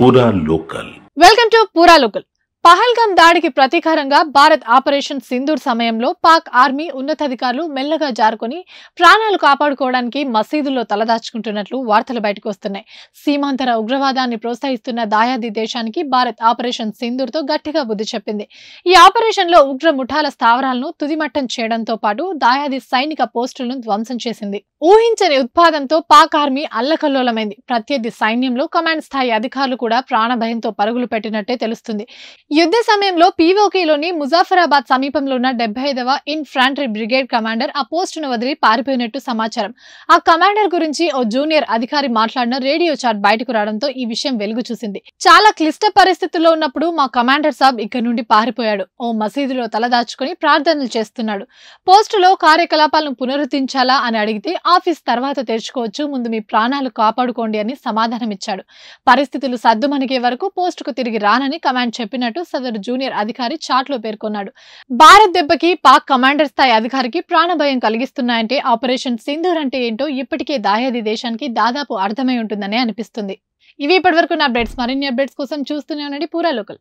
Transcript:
పూరా local. Welcome to పూరా local. Pahalgam దాడికి ప్రతీకారంగా భారత్ ఆపరేషన్ సింధూర్ సమయంలో పాక్ ఆర్మీ ఉన్నతాధికారులు మెల్లగా జారుకొని ప్రాణాలు కాపాడుకోవడానికి మసీదుల్లో తలదాచుకుంటున్నట్లు వార్తలు బయటకు వస్తున్నాయి. సీమాంతర ఉగ్రవాదాన్ని ప్రోత్సహిస్తున్న దాయాది దేశానికి భారత్ ఆపరేషన్ సింధూర్ తో గట్టిగా బుద్ధి చెప్పింది. ఈ ఆపరేషన్ లో ఉగ్ర ముఠాల స్థావరాలను తుదిమట్టం చేయడంతో పాటు దాయాది సైనిక పోస్టులను ధ్వంసం చేసింది. ఊహించని ఉత్పాదంతో పాక్ ఆర్మీ అల్లకల్లోలమైంది. ప్రత్యర్థి సైన్యంలో కమాండ్ స్థాయి అధికారులు కూడా ప్రాణభయంతో పరుగులు పెట్టినట్టే తెలుస్తుంది. యుద్ధ సమయంలో పీఓకేలోని ముజాఫరాబాద్ సమీపంలో ఉన్న 75వ ఇన్ఫాంట్రీ బ్రిగేడ్ కమాండర్ ఆ పోస్టును వదిలి పారిపోయినట్టు సమాచారం. ఆ కమాండర్ గురించి ఓ జూనియర్ అధికారి మాట్లాడిన రేడియో చాట్ బయటకు రావడంతో ఈ విషయం వెలుగు చూసింది. చాలా క్లిష్ట పరిస్థితుల్లో ఉన్నప్పుడు మా కమాండర్ సాబ్ ఇక్కడ నుండి పారిపోయాడు. ఓ మసీదులో తలదాచుకుని ప్రార్థనలు చేస్తున్నాడు. పోస్టులో కార్యకలాపాలను పునరుద్ధరించాలా అని అడిగితే ఆఫీస్ తర్వాత తెరుచుకోవచ్చు, ముందు మీ ప్రాణాలు కాపాడుకోండి అని సమాధానమిచ్చాడు. పరిస్థితులు సద్దుమణిగే వరకు పోస్టుకు తిరిగి రానని కమాండ్ చెప్పినట్టు సదరు జూనియర్ అధికారి చాట్లో పేర్కొన్నాడు. భారత్ దెబ్బకి పాక్ కమాండర్ స్థాయి అధికారికి ప్రాణభయం కలిగిస్తున్నాయంటే ఆపరేషన్ సింధూర్ అంటే ఏంటో ఇప్పటికే దాయాది దేశానికి దాదాపు అర్థమై ఉంటుందనే అనిపిస్తుంది. ఇవి ఇప్పటివరకు నా అప్డేట్స్. మరిన్ని అప్డేట్స్ కోసం చూస్తూనే ఉండండి పూరా లోకల్.